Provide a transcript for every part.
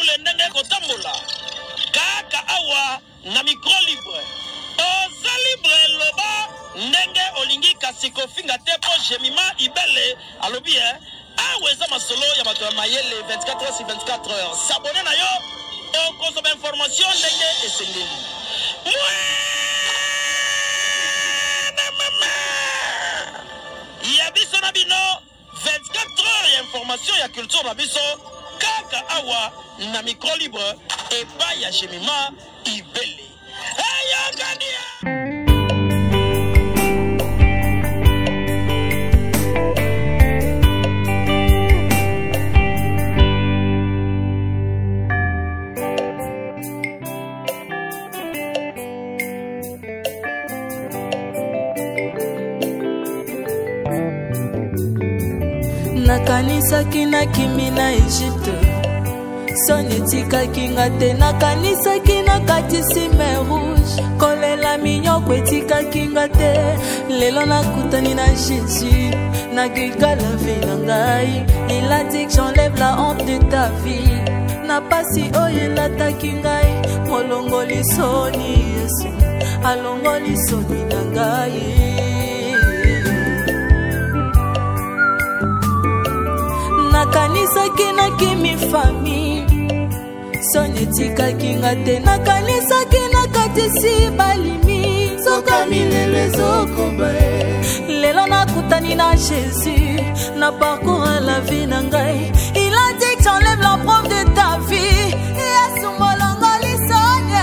Bible ndenge kotambola. Kaka awa na micro libre. Oza libre loba ndenge olingi kasiko finga tepo jemima ibele alobi aweza masolo ya bato ya mayele 24 heures sur 24 heures. S'abonner na yo okozoba information ndenge esengeli. Ya biso na bino 24 heures ya information ya culture na biso kaka awa na micro libre epa ya jemima ibele. Ayangania nakanisaki nakimi na Egypte soni tikaki nga te nakanisaki nakatisi mer rouge kolela minyoko etikaki nga te lelo nakutani na Jésus na Gilgal la vie na ngai il a dit que j'enlève la honte de ta vie na pasi oyo elataki ngai molongoli soni Yesu alongoli soni na ngai nakanisaki nakimi fami soni etikaki nga te nakanisaki nakatisi balimi soka milele zokomba lelo nakutani na Jésus na parcours la vie na ngai il a dit que j'enlève la preuve de ta vie Yesu molongoli soni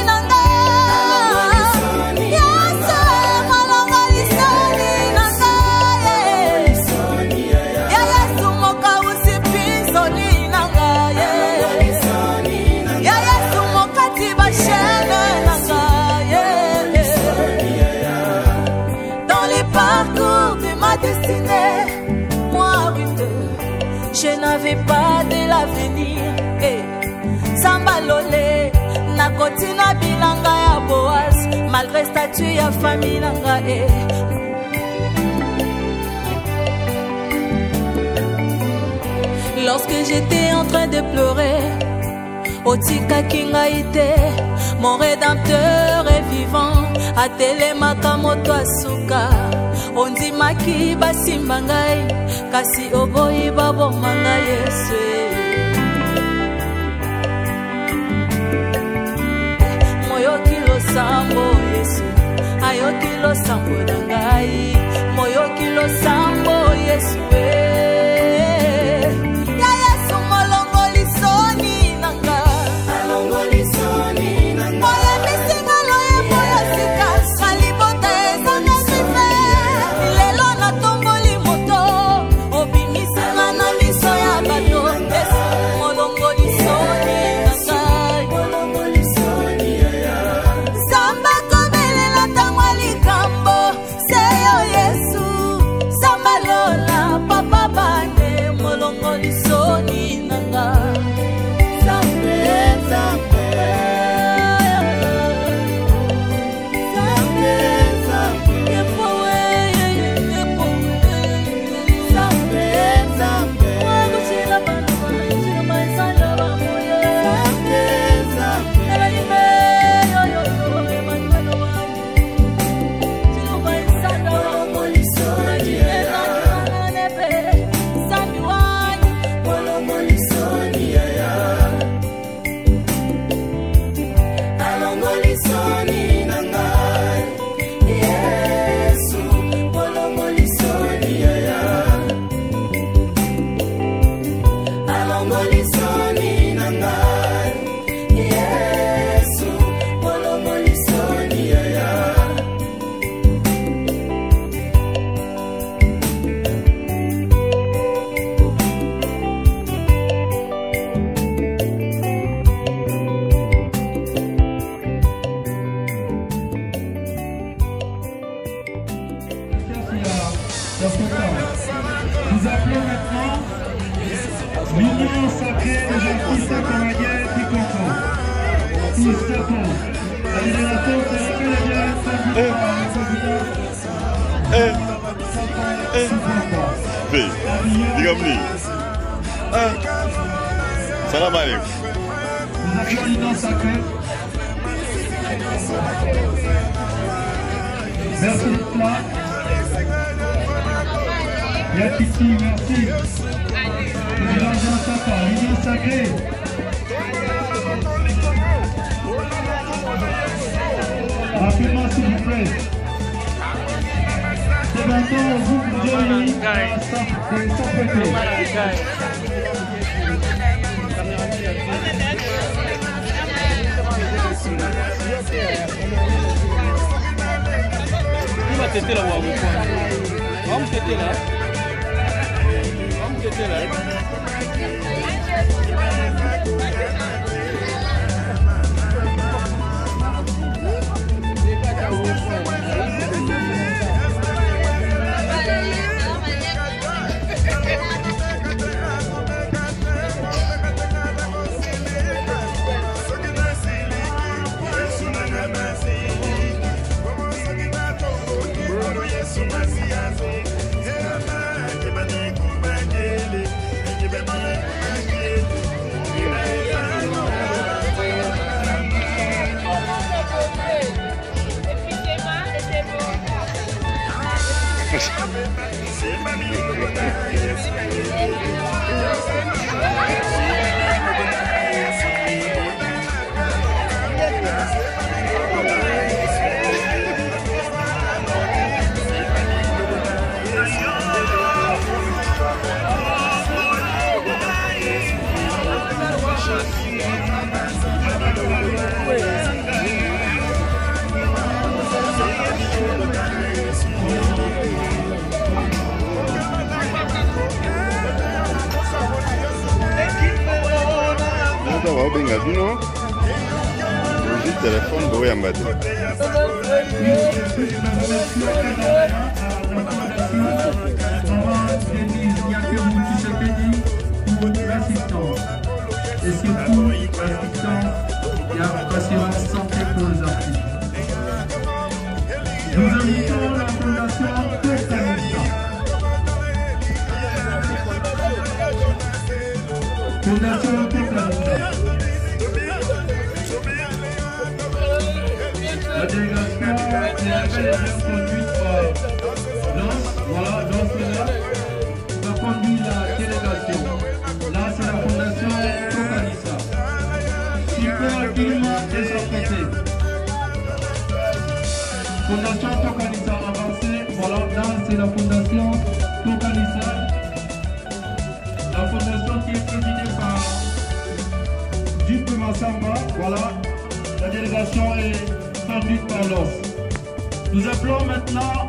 na ngai Yesu molongoli soni na ngai ya Yesu mokausi pisoni na ngai ya Yesu mokati bashene na ngai dans les parcours de ma destinée moi je n'avais pas de l'avenir sambalole nakotina bilanga ya Boaz malgré statut ya famille nanga lorsque j'étais en train de pleurer otikaki ngai te mon rédempteur est vivant atelemaka moto asuka ondimaki basimba ngai kasi oboyi baboma ngai Yesu moyoki losambo Yesu ayoki losambo na ngai moyoki losambo Yesu ya Yesu molongoli soni na ngai alongoli soni na ngai oya misinga loye moya sika kalibota ezanga sife lelo natomboli moto obimisanga na miso ya bato Yesu molongoli soni na ngai molongoli soni samba kobelela ntango likambo seyo Yesu samba lola papa bane molongoli soni na ngai Nous appelons maintenant l'union sacrée des artistes canadiens qui comprend. Tous s'attendent. La libération de la canadienne digamos Salam alaikum. Nous appelons l'union sacrée. Merci d'être là. Yakiti, merci. Président Jean Sapa, l'union sacrée. Rapidement, s'il vous plaît. C'est maintenant au groupe de Johnny Tete là, vamos tete là. Vamos tete là. téléphone boy ambadi. Et surtout l'assistance et l'assurance santé pour les artistes. Nous invitons la fondation Tokanisa. Fondation Tokanisa. La délégation est conduite par Lance. Voilà, Lance est là. On a conduit la délégation. Là, c'est la fondation Tokanisa. Super Guillemot de son côté. Fondation Tokanisa avancée. Voilà, là, c'est la fondation Tokanisa. La fondation qui est présidée par Duc Massamba. Voilà, la délégation est conduite par l'os. Nous appelons maintenant.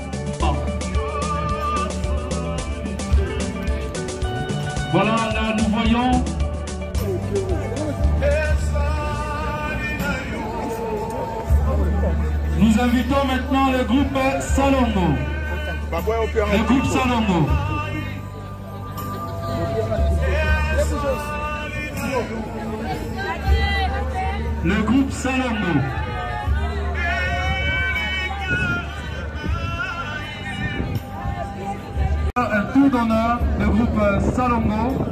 Voilà, là, nous voyons. Nous invitons maintenant le groupe Salongo. Le groupe Salongo. Le groupe Salongo. Un tour d'honneur, le groupe Salongo.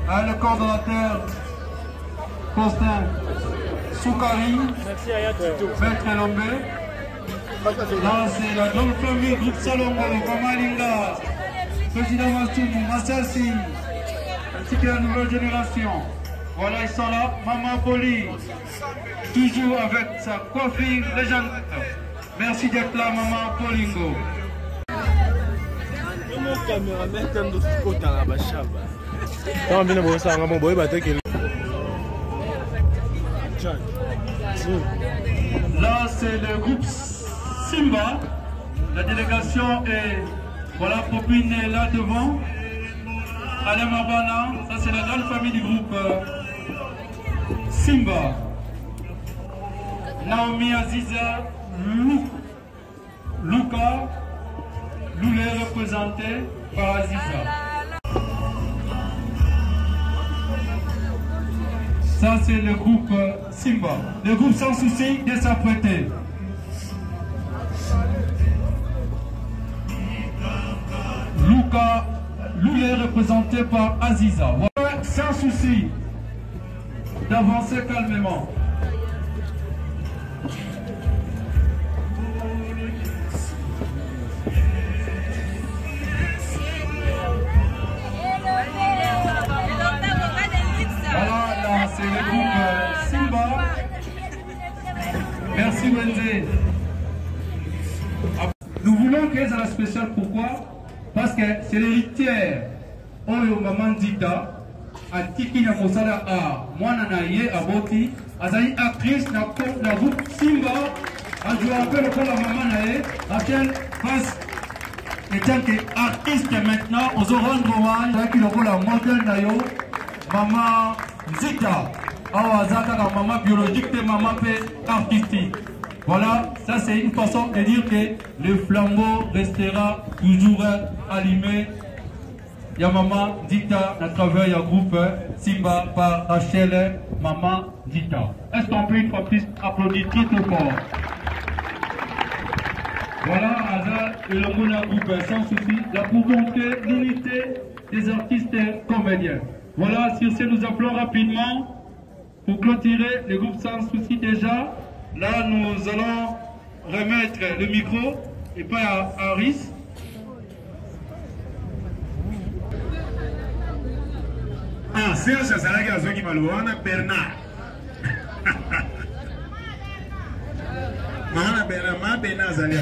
Le coordonnateur Constant Soukari, Maître Lombé. Là, c'est la grande famille groupe Salongo, Kamalinga, Président Massoumou, Massassi, ainsi que la nouvelle génération. Voilà, ils sont là. Maman Poli, toujours avec sa coiffure légendaire. Merci d'être là, Maman Polingo. Là, c'est le groupe Simba. La délégation est, voilà, Popine est là devant. Alain Mabana, ça c'est la grande famille du groupe Simba. Naomi Aziza, Luca, Loulé représenté par Aziza. Ça c'est le groupe Simba. Le groupe Sans Souci de s'apprêter. Luca, Loulé représenté par Aziza. Voilà sans souci d'avancer calmement. Voilà, là c'est le groupe Simba. Merci Wendy. Nous voulons créer ça spécial, pourquoi? Parce que c'est l'héritière. Oyo maman Dita, a tiki na mosala a mwana na ye aboti, azali actrice na groupe Simba, a joué un peu le rôle de maman na ye, Rachel passe étant qu'artiste maintenant, on se rend hommage, qui le rôle de modèle na yo, maman Dita, awazaka la maman biologique de maman pe artistique. Voilà, ça c'est une façon de dire que le flambeau restera toujours allumé. Il y a Maman Dita à travers le groupe Simba par Rachel, Maman Dita. Est-ce qu'on peut une fois plus applaudir très fort? Voilà, Aza et le Mona groupe sans souci, la volonté, l'unité des artistes comédiens. Voilà, sur ce nous appelons rapidement pour clôturer le groupe sans souci déjà. Là, nous allons remettre le micro et pas à Harris. Ah, c'est ça, c'est là qu'il y a qui Malouana Bernard. Mahana Bernard, ma Bernard Zalia.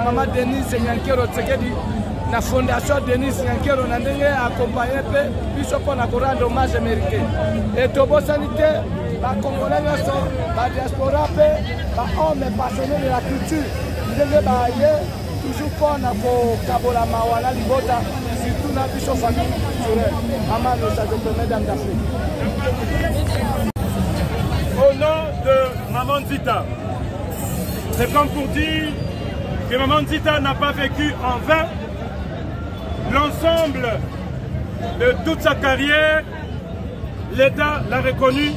Maman Denise Nyankero Tsekedi la Fondation Denis Nyankero na ndenge accompagné pe biso pona ko rendre hommage mérité. Et tobo sanité ba congolais nyonso ba diaspora pe ba homme passionnés de la culture. Ndenge ba ye toujours pona ko kabola mawala libota surtout na biso famille culturelle. Maman nous a mesdames d'Afrique. Au nom de Maman Nzita, c'est comme pour dire que Maman Nzita n'a pas vécu en vain. L'ensemble de toute sa carrière, l'État l'a reconnu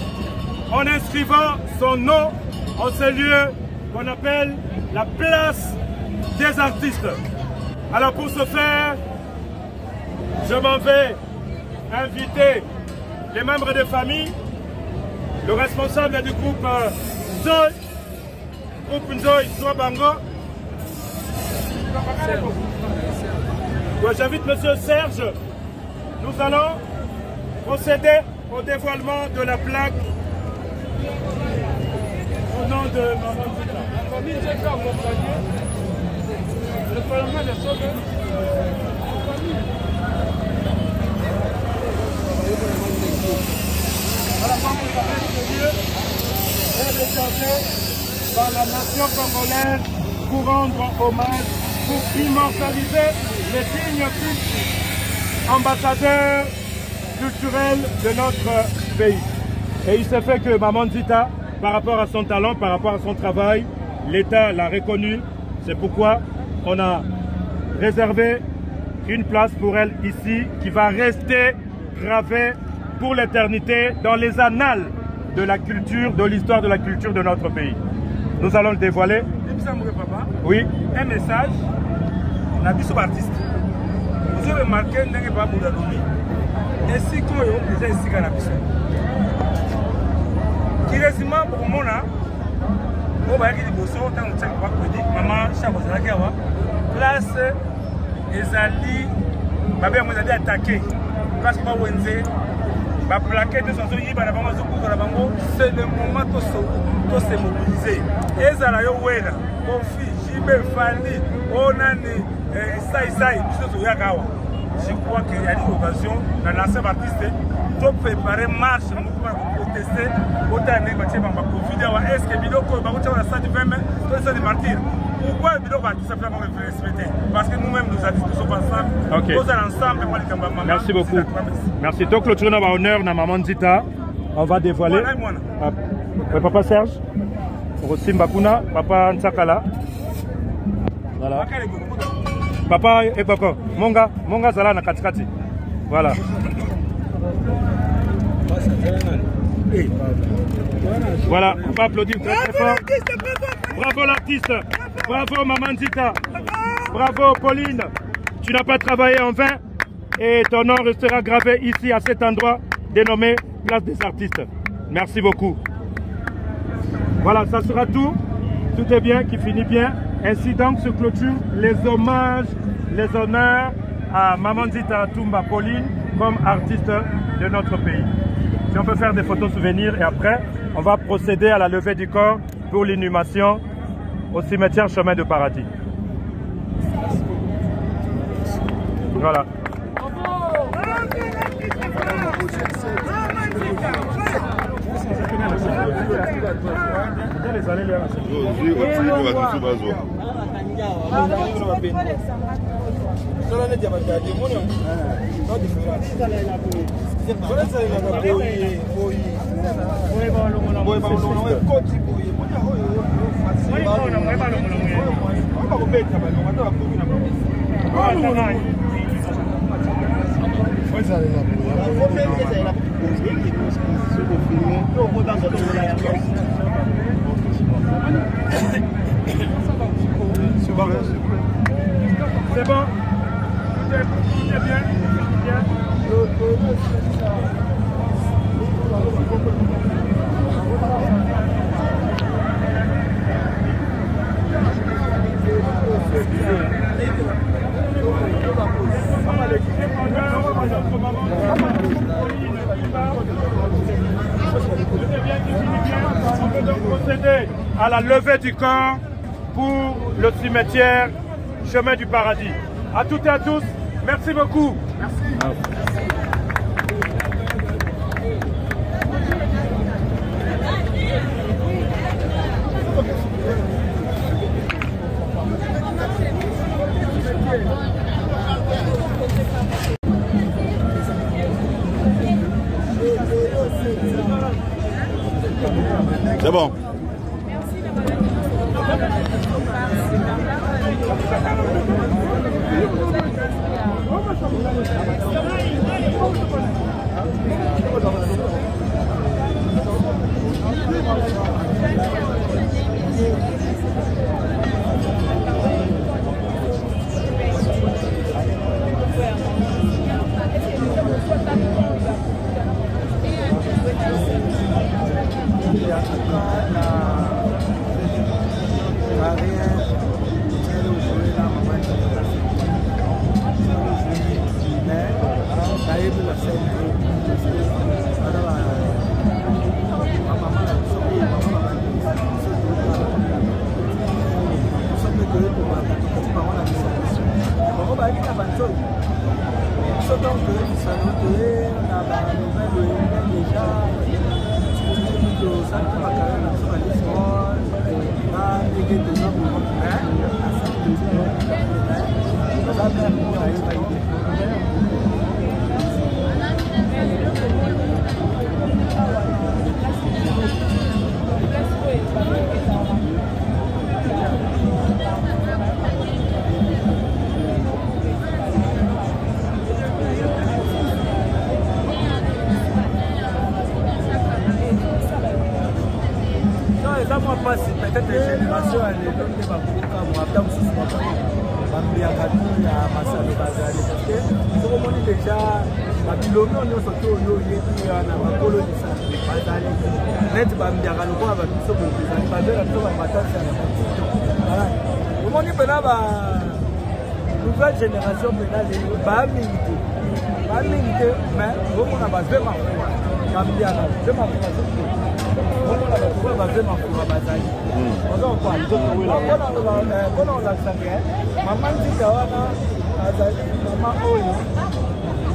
en inscrivant son nom en ce lieu qu'on appelle la place des artistes. Alors pour ce faire, je m'en vais inviter les membres de famille, le responsable du groupe Nzoy, groupe Nzoy Swabango. J'invite M. Serge. Nous allons procéder au dévoilement de la plaque au nom de Maman Nzita. Par la nation congolaise pour rendre hommage, pour immortaliser les signes ambassadeurs culturels de notre pays. Et il se fait que Maman Nzita, par rapport à son talent, par rapport à son travail, l'État l'a reconnu. C'est pourquoi on a réservé une place pour elle ici qui va rester gravée pour l'éternité dans les annales de la culture, de l'histoire de la culture de notre pays. Nous allons le dévoiler. Oui. Un message, on a vu sur artiste. Vous avez remarqué qu'il n'y a pas de Boudaloumi. Ainsi qu'on est déjà ici à la piscine. Qui résime pour moi, on va dire que vous avez dit maman, chaque chose là, place, les alliés, babé, on a attaqué. Parce que vous avez plaqué de son sourire, c'est le moment de se mobiliser. Et ça là, Kofi, Jibé, Fali, Onani, Saïsaï, je crois qu'il y a une occasion dans l'ancien artiste de préparer marche pour protester autant de est-ce que Biloko va la salle du 20 mai, tout de martyrs. Pourquoi Biloko va tout simplement respecter? Parce que nous-mêmes, nous sommes ensemble, nous sommes ensemble. Merci beaucoup. Merci. Donc, le tournoi va honneur à Maman Nzita. On va dévoiler. Papa Serge, Rossim Bakuna, Papa Ntsakala. Voilà. Papa et Boko. Monga Zala na katikati. Voilà. Voilà, on va applaudir très très fort. Bravo l'artiste. Bravo Maman Nzita. Bravo Pauline. Tu n'as pas travaillé en vain et ton nom restera gravé ici à cet endroit dénommé Place des Artistes. Merci beaucoup. Voilà, ça sera tout. Tout est bien, qui finit bien. Ainsi donc se clôture les hommages, les honneurs à Maman Nzita Tumba Pauline comme artiste de notre pays. Si on peut faire des photos souvenirs et après, on va procéder à la levée du corps pour l'inhumation au cimetière Chemin de Paradis. Voilà. C'est bon. Tout est bien. On peut donc procéder à la levée du corps pour le cimetière Chemin du Paradis. À toutes et à tous, merci beaucoup. Merci. C'est bon. Peut-être les générations à l'époque de Bakuka, moi, après, je suis pas Bambiakatu, à Massalo Bazali, parce que ce moment déjà, Babilomi, on est surtout au lieu de la colonisation. Bazali, net Bambiakalo, on va tout sauver, Bazali, on va mater. Voilà. Au moment où la nouvelle génération, Bamilité, mais au moment où on a vraiment Bambiakalo, vraiment maman dit wana azali mama oyo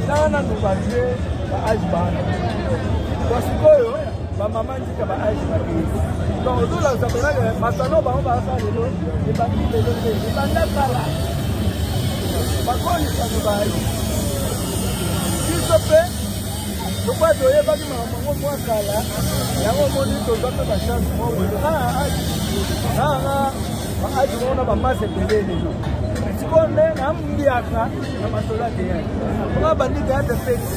sana tubazie ba ajbana kwa sikoyo ba mama dit ba ajbana donc tout la sabana masano ba ba sa lelo e ba ki lelo e ba ndakala ba koni sana ba kisope le quoi de yeba qui m'a moi kala ya mo moni to zata ba chance mo aji mona ba mase pelele no sikonde na mbiaka na masola de ya ba bandika ya tefeti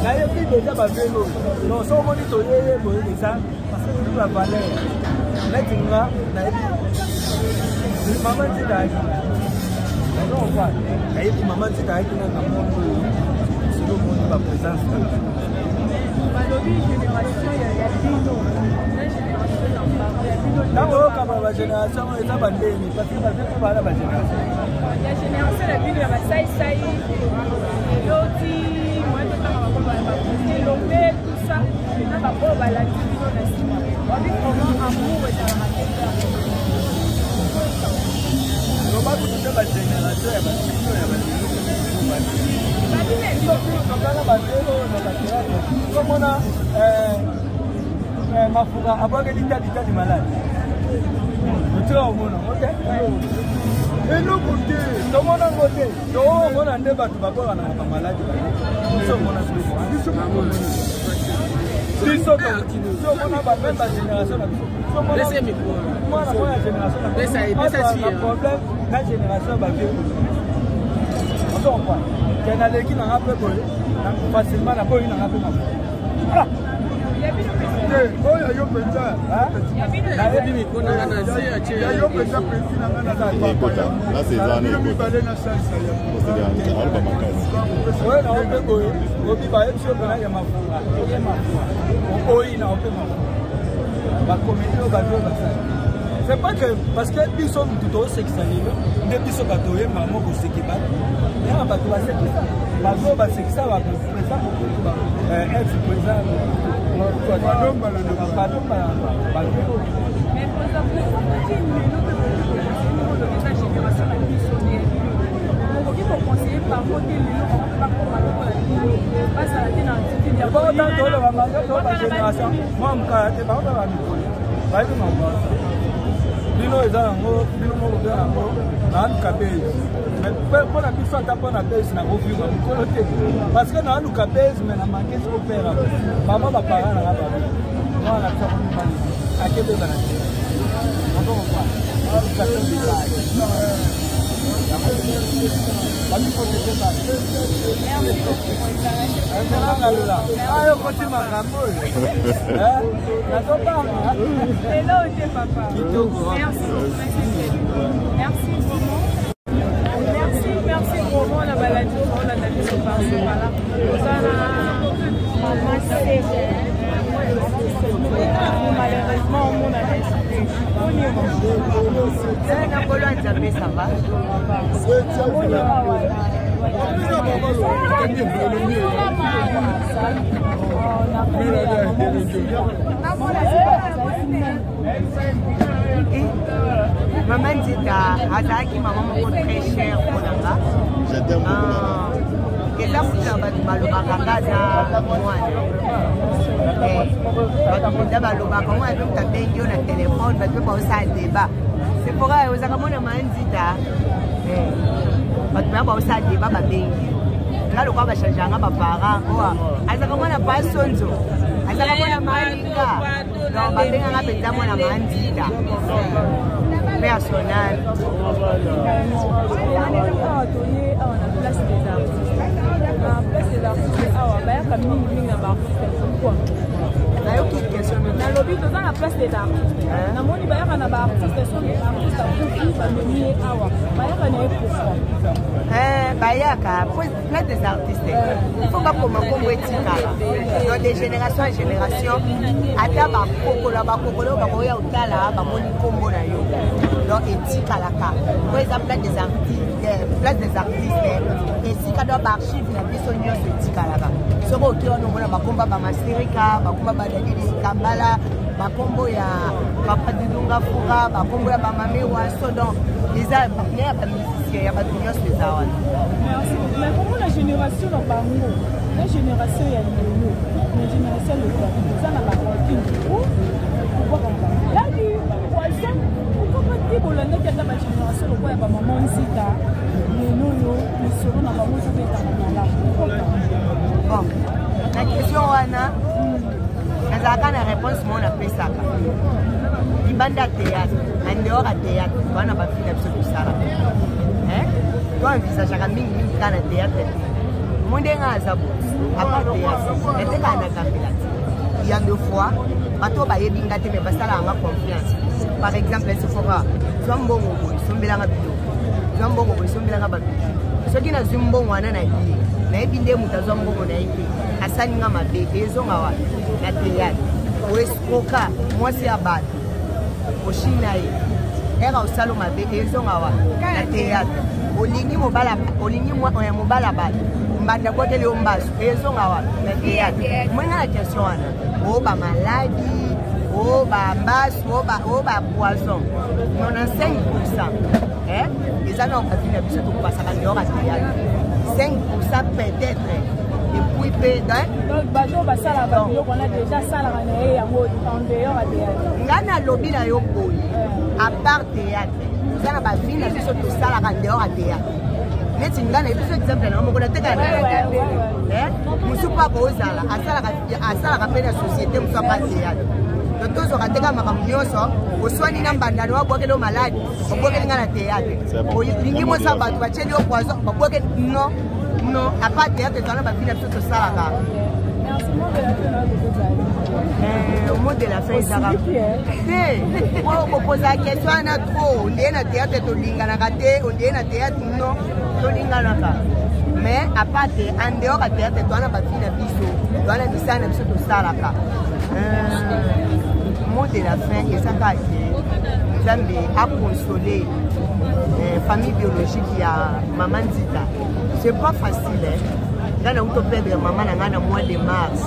na yebi déjà ba velo no so moni to yeye bo ça parce que tu vas valer na tinga na yebi maman ti dai non quoi na yebi maman ti dai na na mondo silo moni ba présence D'abord, comme la génération est abandonnée, parce que la génération. La génération la plus de la Saï, l'autre, moi, je suis développé, tout ça. On va pas la division. On dit comment amour est dans la matière. On va tout la génération, comme on a Mafuka, après que l'état du malade. Tu vois, ok? Et nous, côté, tout le monde a voté. Tout le monde a débat, tu vas voir, on a pas malade. Nous sommes en Afrique. Nous sommes en Afrique. Nous sommes en Afrique. Nous sommes en Afrique. La génération. Laissez-moi. Moi, la génération. Laissez-moi. Problème, la génération va vivre. On s'en voit. Il y en a qui n'ont pas peu facilement, n'a pas eu un peu. Voilà. C'est pas que parce que ils sont tout sexualisés, depuis ce bateau, maman vous s'équipe. Il y a un bateau à ça. Bateau va c'est ça va présent ex-président. ba génération moi mkaya te ba ba mikolo ba ke mamba bino eza yango bino moko be yango na luka base mais pour la biso ata pour na base na vivre mikolo te parce que na luka base mais na manque ce qu'on perd maman ba parents na ba moi na ça on pas à quel bana on va voir ça c'est bizarre Bami faut te faire. Ayo koti makambo. Nazoba. Hello papa. Merci vraiment la maladie on a vu ce par-ci par-là. Ça malheureusement on a ça va. Maman dit à Azaki, maman me coûte très cher pour là-bas. Je t'aime beaucoup. Et là, vous avez le débat. C'est pour ça que vous avez là, le va changer un parent. Azaka pas sonzo. Azaka malinga. Donc, babenga na penda mona mandida. Personnel. Dans le but de la place des artistes. Dans mon niveau, il y a des artistes sont des artistes qui place des artistes. Il faut pas comment on donc de génération en génération, à la donc éthique à la carte. Par exemple, place des artistes, et si on doit archives, la personne éthique à la carte. Ce qu'on a combat Masterika, combat Kambala, combo ya Papa Dudunga Fura, combo ya Mamé Wasso, donc les partenaires musiciens, il y a pas de millions de ça. Mais comment la génération dans Bango, la génération il y a la génération le ça n'a pas compris. Là du poisson, pourquoi pas dire pour la génération le quoi il y a maman Zita, les noyo, les seront dans la musique là. Bon, la question Anna. Nous avons une réponse, mais on a fait ça. Il y a un théâtre, en dehors du théâtre, on a pas fait tout ça. Toi, envisage un théâtre. Mon dernier azabo, à part théâtre, il y a 2 fois, à toi, il y a mais pas ça là, confiance. Par exemple, ce fera, tu as un bon mot, tu as un bon mot, tu as un bon mot. Ce qui n'a pas un bon mot, na ebinde mutazo mbongo na ipi asani nga mabe ezo ngawa na théâtre oeskoka mwasi ya bato oshina ye era osalo mabe ezo ngawa na théâtre olingi mobala bato mbanda kwa kele ombaso ezo ngawa na théâtre mwenga na question wana o ba maladie o ba mbaso o ba poison 95% les années on va finir biso to passer à l'heure à théâtre 5% peut-être. Et puis, donc, bateau, on a déjà ça en dehors à théâtre. Ngana lobby na yo boy. À part théâtre. Ça n'a pas fini, c'est surtout ça en dehors à théâtre. Mais si ngana biso exemple na mo ko na teka na. Musu pa ko zala, asala ka pe na société musu pa théâtre. Donc tous on a teka makamyoso, oswani na mbandano wa bokelo malade, bokelo ngana théâtre. Lingi mo sa ba tu ba cheli o poison, bokelo non. Non, à part théâtre, tu as pas fini tout ça là. Merci, mot de la fin. Le mot de la fin, ça va. On pose la question, on a trop. On est dans le théâtre, on est dans le théâtre, non, on est dans le mais à part en dehors du théâtre, tu as pas fini la bisou. Tu as la bisou, tout ça là. Mot de la fin, et ça va être à consoler famille biologique, il y a Maman Zita. C'est pas facile, hein. Quand on peut perdre maman dans le mois de mars,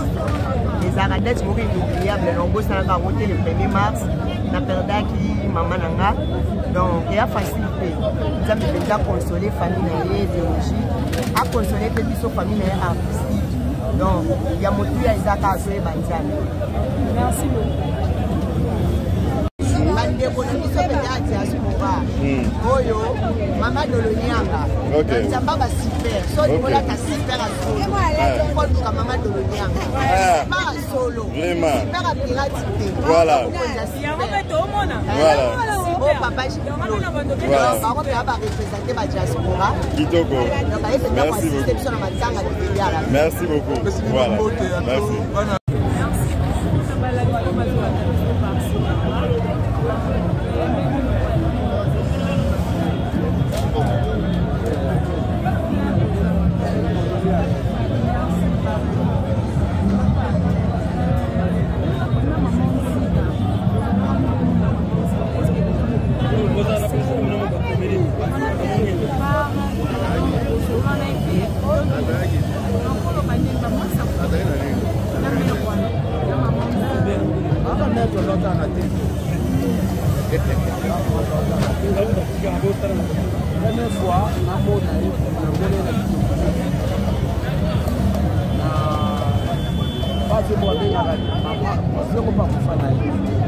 les arrêtés sont inoubliables. On a voté le 1er mars, on a perdu maman nanga. Donc, il y a facilité. Nous avons déjà consolé la famille biologique, à consoler les familles artistiques. Donc, il y a mon tuya ezaka azoyeba nzambe. Merci beaucoup. Bandeko na biso pene ya diaspora oyo mama Dolonianga nzamba ba super so likola ta super a solo koluka mama Dolonianga pas solo super a piratité voilà voilà oh papa voilà par contre ba représenter ba diaspora kitoko merci beaucoup merci beaucoup voilà merci.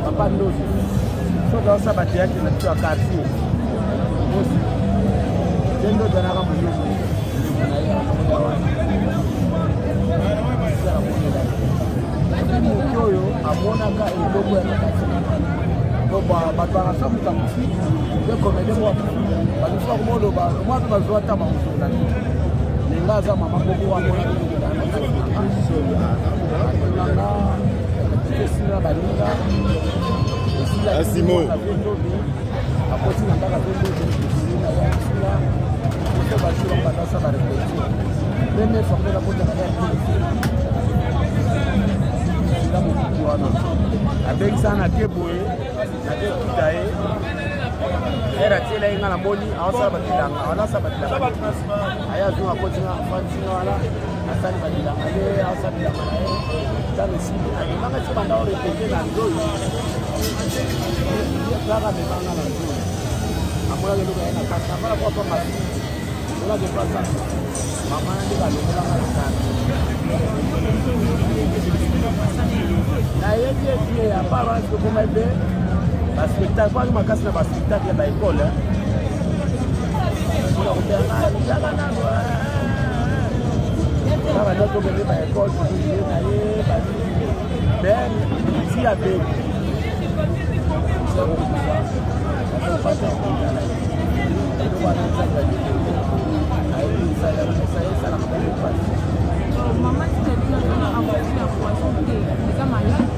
Papa Ndozi, so dans sa bataille qui est à quartier. Tendo de la Ramon. Moyo amonaka eloko ya kati. Donc bato na somme comme si de comédie moi. Parce que moi le ba moi to bazwa ta ma musula. Ninga za mama boko wa mona eloko na kati. Sina balinga. Asimo. Apoti na ndaka vendo de sina ya sina. Ko ba shiro ba sa ba repeti. Meme fa kwa kota na ya. Avec ça, on a été boé, on a été kitaé. Elle a tiré une à la moli, on s'est battu là, on a s'est battu là. Elle a joué à côté de la fanzine, voilà. On s'est battu là, on s'est battu là. Dans le site, on a dit qu'on a répété dans le dos. Il y a plein de gens dans le dos. Après, on a dit qu'on a passé, on a pas passé. On a dépassé. Maman a dit qu'on a dépassé. À part ce que vous m'avez parce que t'as pas ma casse là-bas, c'est ta bien l'école. Maman, tu t'as dit qu'on a envoyé la poisson qui est malade.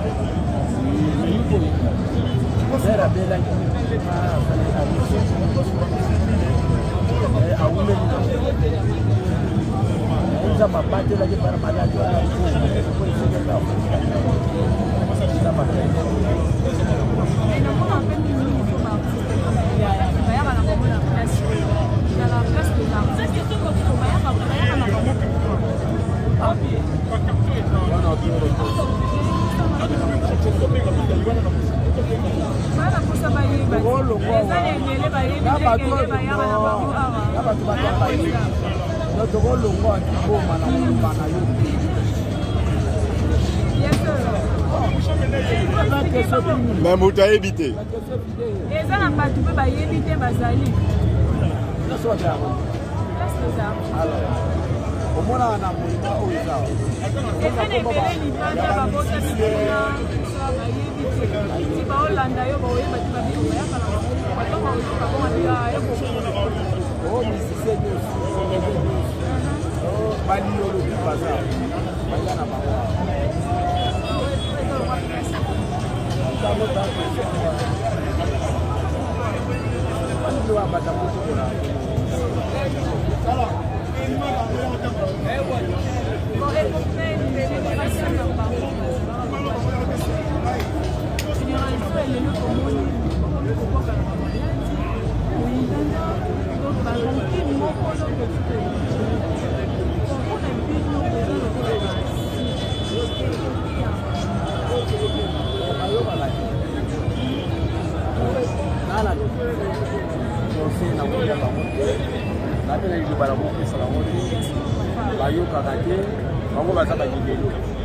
Era bela usa mabate lagi para malade mais vous avez évité. Et ça n'a pas tout fait éviter Bazali. Au moins, on a un bango baza bagegelo